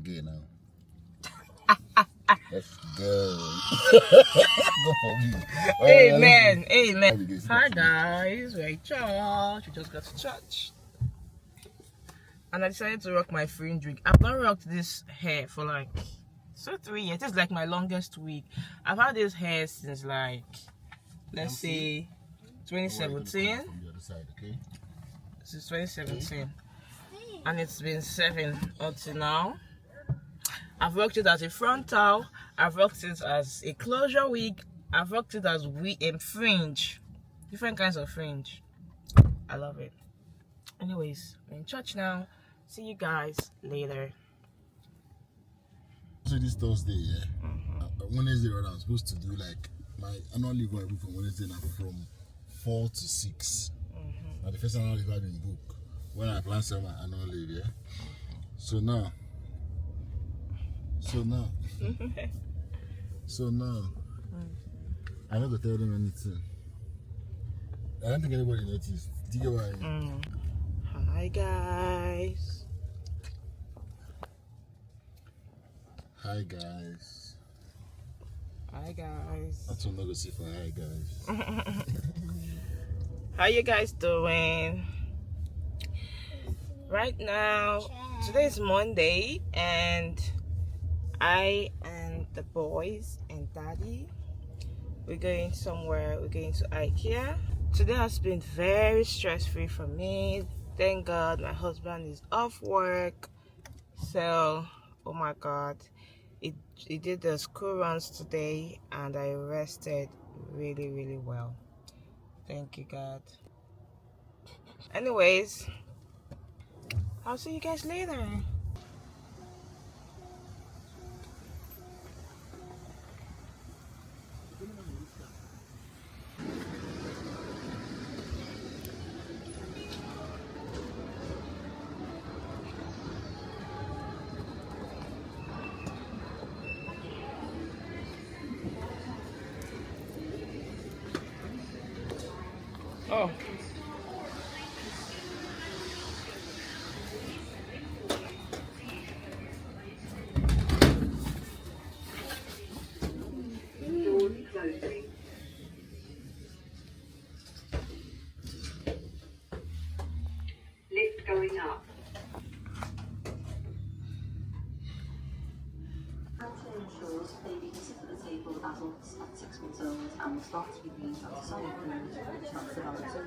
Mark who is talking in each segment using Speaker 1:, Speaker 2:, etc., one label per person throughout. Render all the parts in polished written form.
Speaker 1: gay now. Let's go. Go for me.
Speaker 2: Amen. Amen. Hi guys, we're at church. We just got to church. And I decided to rock my fringe wig. I've not rocked this hair for like 3 years. It's like my longest wig. I've had this hair since like, let's say 2017.
Speaker 1: From the other side, okay?
Speaker 2: Since 2017. And it's been 7 until now. I've rocked it as a frontal, I've rocked it as a closure wig, I've rocked it as fringe. Different kinds of fringe. I love it. Anyways, we're in church now. See you guys later.
Speaker 1: So this Thursday, yeah? Wednesday, rather, I'm supposed to do like my annual leave will be from Wednesday now from 4 to 6. Now the first annual leave I've been booked when I plan to sell my annual leave, yeah? So now, I not gonna tell them anything. I don't think anybody noticed. Do you get what I mean?
Speaker 2: Hi guys.
Speaker 1: Hi guys.
Speaker 2: Hi guys.
Speaker 1: That's what I'm not gonna say for hi guys.
Speaker 2: How you guys doing? Right now, today is Monday and I and the boys and daddy, we're going somewhere. We're going to IKEA. Today has been very stress-free for me. Thank God my husband is off work. So, oh my God, he did the school runs today and I rested really, really well. Thank you, God. Anyways, I'll see you guys later. Oh.
Speaker 3: Lift going up. Ensures baby can sit at the table with adults at 6 months old and will start to be used as a solid food which helps develop social.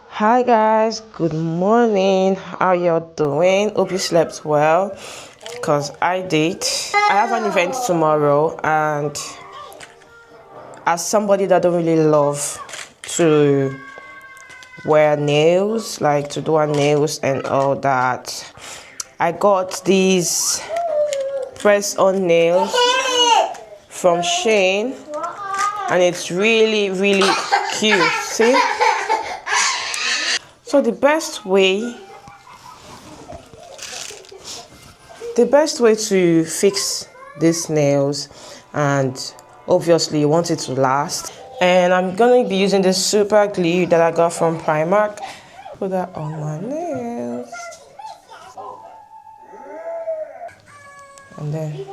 Speaker 2: Hi guys, good morning. How y'all doing? Hope you slept well, because I did. I have an event tomorrow, and as somebody that don't really love to wear nails, like to do our nails and all that, I got these press-on nails from Shane, and it's really, really cute. See? So the best way to fix these nails, and obviously you want it to last, And I'm gonna be using this super glue that I got from Primark. Put that on my nails. And then.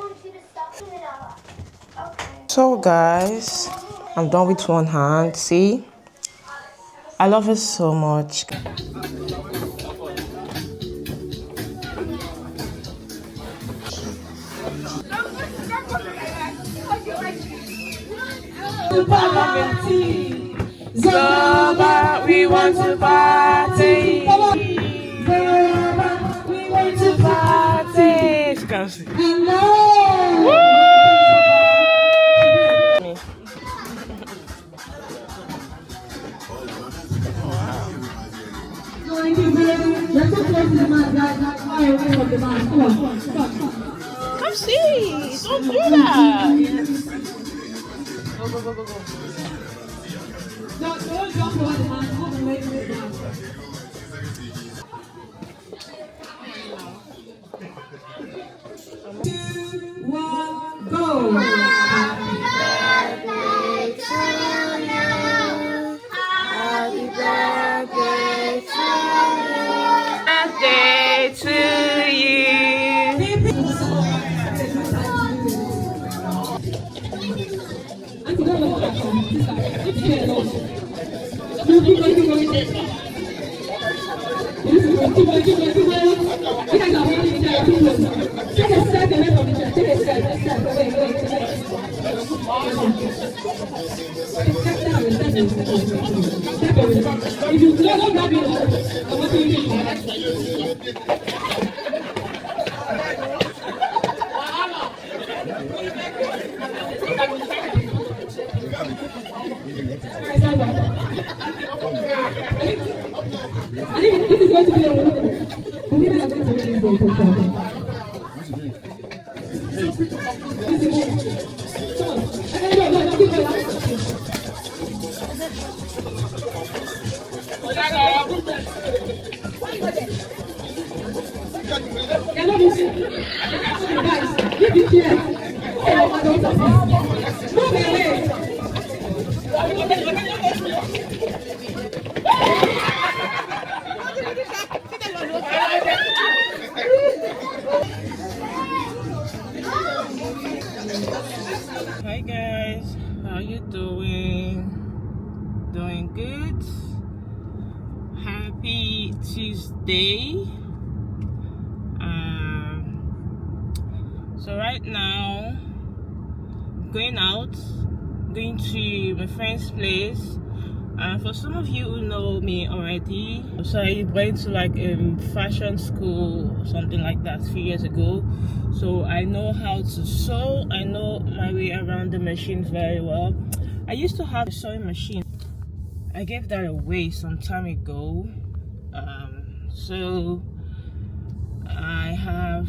Speaker 2: So guys, I'm done with one hand. See? I love it so much. Zoba, we want to party. Zoba, we want to party. Hello. Come see. Don't do that. Go, go, go, go, go. Don't jump over the man. Hold on, wait down. Two, one, go. Happy birthday to you. Happy birthday to you. Birthday to you. Hi guys, how you doing? Doing good? Happy Tuesday. So right now, going out, going to my friend's place. For some of you who know me already, so I went to like fashion school or something like that a few years ago. So I know how to sew. I know my way around the machine very well. I used to have a sewing machine. I gave that away some time ago. So I have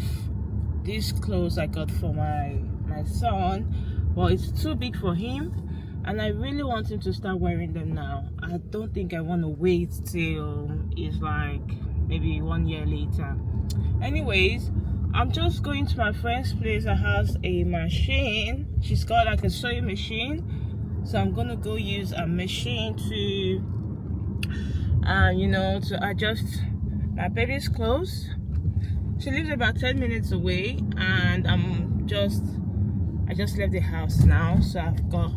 Speaker 2: these clothes I got for my son, but it's too big for him, and I really want him to start wearing them now. I don't think I want to wait till it's like maybe 1 year later. Anyways, I'm just going to my friend's place that has a machine. She's got like a sewing machine, so I'm gonna go use a machine to you know, to adjust my baby's clothes. She lives about 10 minutes away, and I just left the house now, so I've got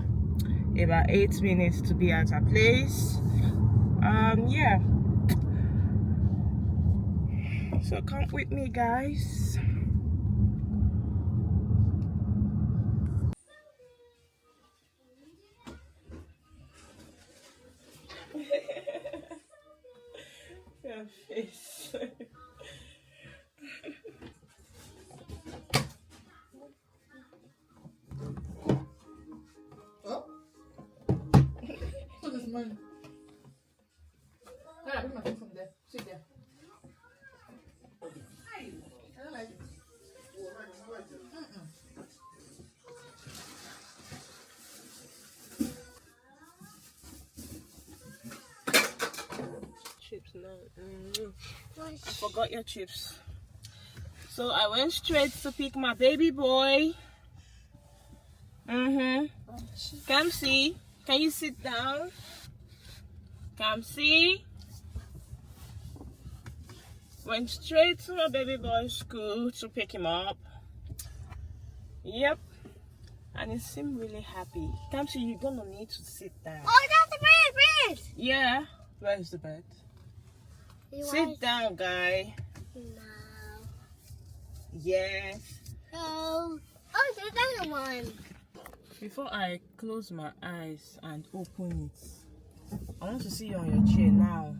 Speaker 2: about 8 minutes to be at her place. Yeah, so come with me guys. Your face.
Speaker 4: Mine. I bring my phone from there. Sit there. I don't like it.
Speaker 2: Chips now. I forgot your chips. So I went straight to pick my baby boy. Come see. Can you sit down? Come see. Went straight to my baby boy's school to pick him up. Yep. And he seemed really happy. Come see, you're gonna need to sit down.
Speaker 5: Oh, that's the bed!
Speaker 2: Yeah. Where is the bed? Sit down, guy.
Speaker 5: No.
Speaker 2: Yes.
Speaker 5: Oh, there's another one.
Speaker 2: Before I close my eyes and open it, I want to see you on your chair now.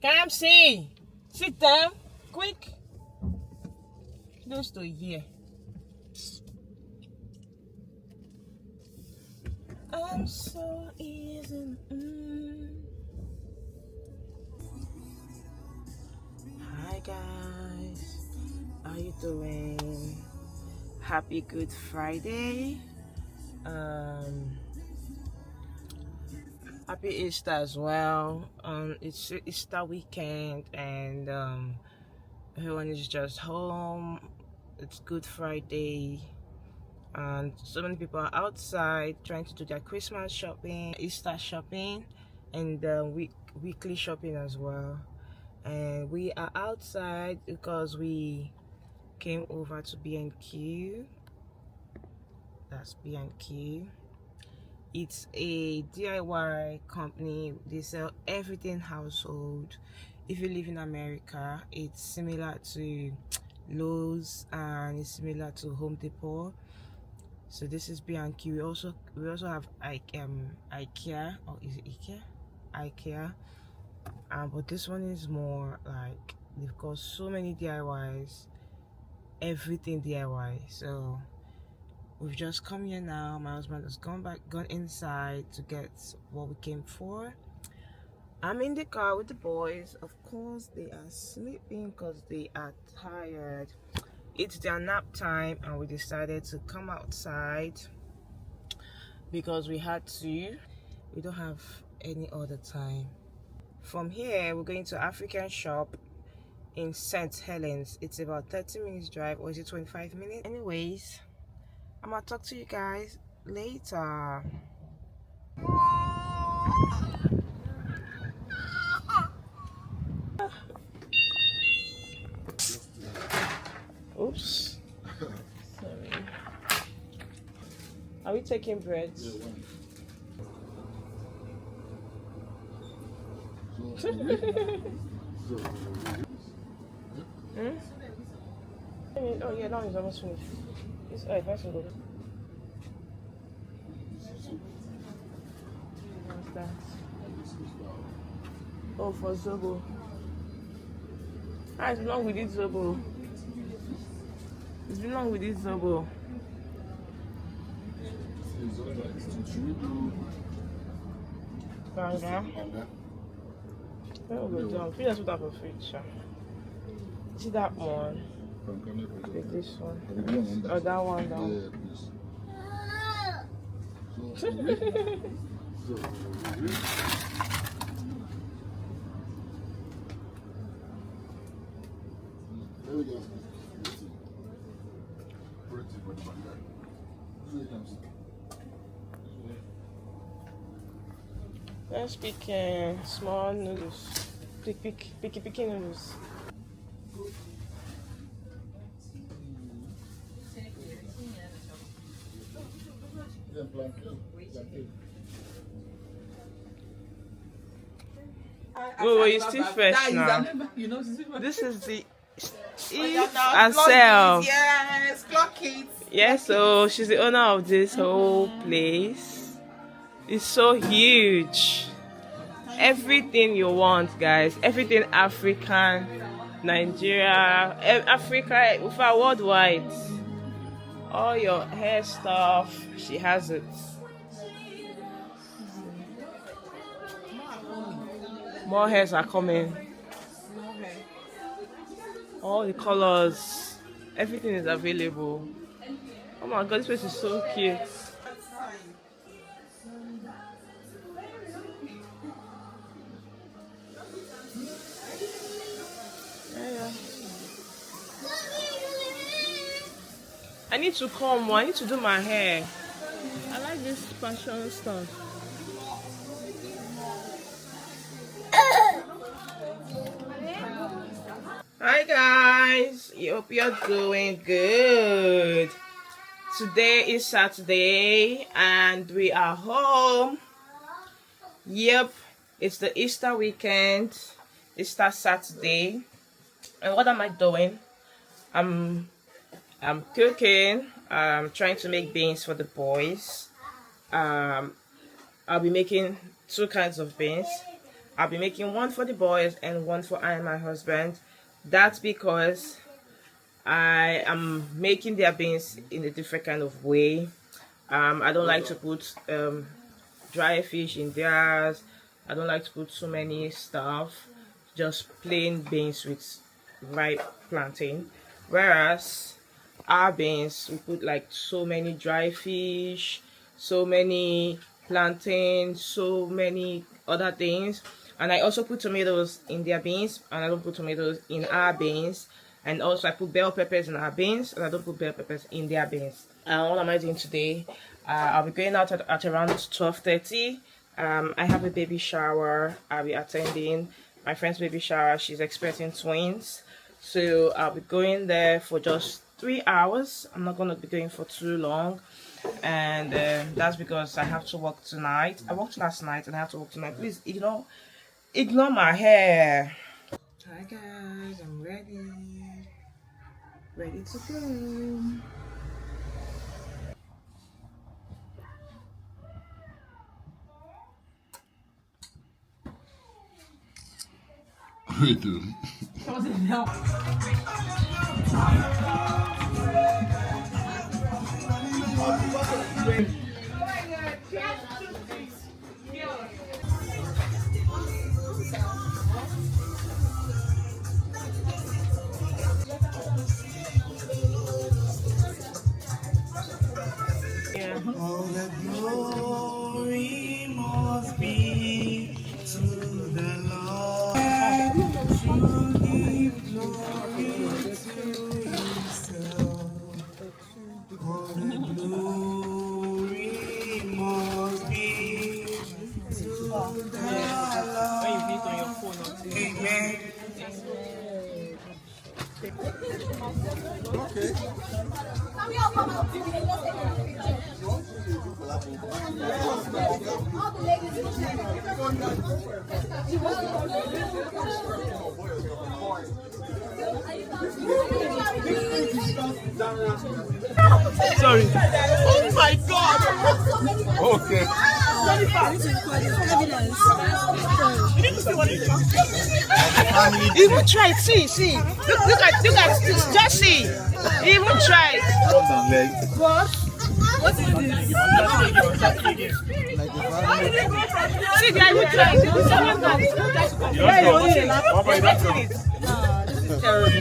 Speaker 2: Come see. Sit down. Quick. Close to here. I'm so easy. Hi guys. How you doing? Happy Good Friday. Happy Easter as well. It's Easter weekend and everyone is just home. It's Good Friday and so many people are outside trying to do their Christmas shopping, Easter shopping, and weekly shopping as well. And we are outside because we came over to B&Q. That's B&Q. It's a DIY company. They sell everything household. If you live in America, it's similar to Lowe's and it's similar to Home Depot. So this is B&Q. We also have IKEA, or is it IKEA? IKEA. But this one is more like they've got so many DIYs, everything DIY. So we've just come here now. My husband has gone inside to get what we came for. I'm in the car with the boys. Of course they are sleeping because they are tired. It's their nap time and we decided to come outside because we had to. We don't have any other time. From here we're going to African shop in St. Helens. It's about 30 minutes drive, or is it 25 minutes? Anyways, I'm gonna talk to you guys later. Oops. Sorry. Are we taking breads? Oh yeah, that one is almost finished. It's nice and good. What's that? Oh, for Zobo. Ah, it's long with this Zobo. It's been long with this Zobo. Banga. Oh, good job. Feel that's what type of fridge. See that one? Take this one. Oh, that one down. Let's pick small noodles. Picky noodles. Oh, it's still fresh now. This is the Eve herself.
Speaker 4: Yes, clock it.
Speaker 2: Yes, so she's the owner of this whole place. It's so huge. Everything you want, guys. Everything African, Nigeria, Africa, worldwide. All your hair stuff, she has it. More hairs are coming. All the colors, everything is available. Oh my god, this place is so cute. Yeah. I need to comb. I need to do my hair. I like this fashion stuff. Hi guys, I hope you're doing good. Today is Saturday and we are home. Yep, it's the Easter weekend, Easter Saturday. And what am I doing? I'm cooking. I'm trying to make beans for the boys. I'll be making two kinds of beans. I'll be making one for the boys and one for I and my husband. That's because I am making their beans in a different kind of way. I don't like to put dry fish in theirs. I don't like to put so many stuff. Just plain beans with ripe plantain. Whereas our beans, we put like so many dry fish, so many plantain, so many other things. And I also put tomatoes in their beans, and I don't put tomatoes in our beans. And also I put bell peppers in our beans, and I don't put bell peppers in their beans. What am I doing today? I'll be going out at around 12:30. I have a baby shower. I'll be attending my friend's baby shower. She's expecting twins. So I'll be going there for just 3 hours. I'm not going to be going for too long. And that's because I have to work tonight. I worked last night and I have to work tonight. Please ignore my hair. Hi guys, I'm ready to go.
Speaker 1: Wait, dude.
Speaker 6: All the glory must be to the Lord. To give glory to Himself. All the glory must be to the Lord. Amen.
Speaker 2: Sorry. Oh my God.
Speaker 1: Okay.
Speaker 2: Even try it. See. Look at this. Just see. Even try it. What? What is this? See, guys, even try it. This is terrible.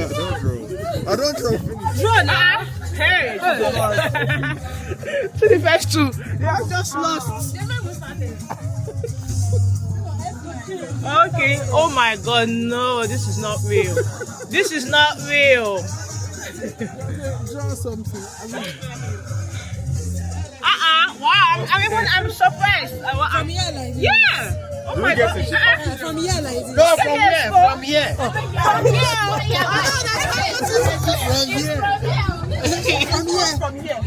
Speaker 1: I don't trust you.
Speaker 2: Draw now. Hey. To the first two. They have just lost. Okay. Oh my God, no, this is not real. This is not real.
Speaker 1: Draw something.
Speaker 2: Wow. I'm surprised.
Speaker 4: From here like this.
Speaker 2: Yeah. Oh my God.
Speaker 4: From here like this.
Speaker 1: No, from here. From here.
Speaker 4: From here.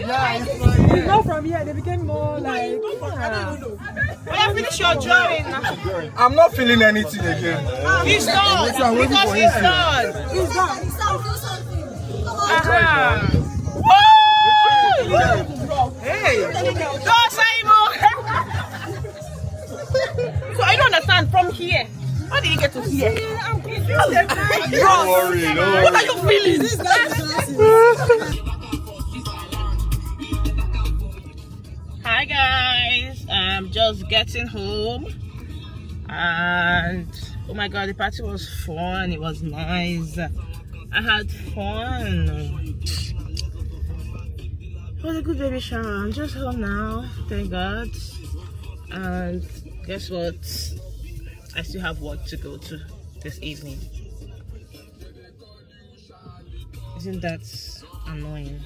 Speaker 1: Yeah,
Speaker 4: You go from here, they became more like. I don't even know.
Speaker 2: Well, finish your drawing now.
Speaker 1: I'm not feeling anything again.
Speaker 2: He's done. Because he's done.
Speaker 4: He's done.
Speaker 2: Hey. No, Simon. So I don't understand. From here. How did you get to here?
Speaker 1: Don't worry, don't worry.
Speaker 2: What are you feeling?
Speaker 4: This guy is glasses.
Speaker 2: Hi guys, I'm just getting home and oh my God, the party was fun. It was nice. I had fun. It was a good baby shower. I'm just home now, thank God. And guess what? I still have work to go to this evening. Isn't that annoying?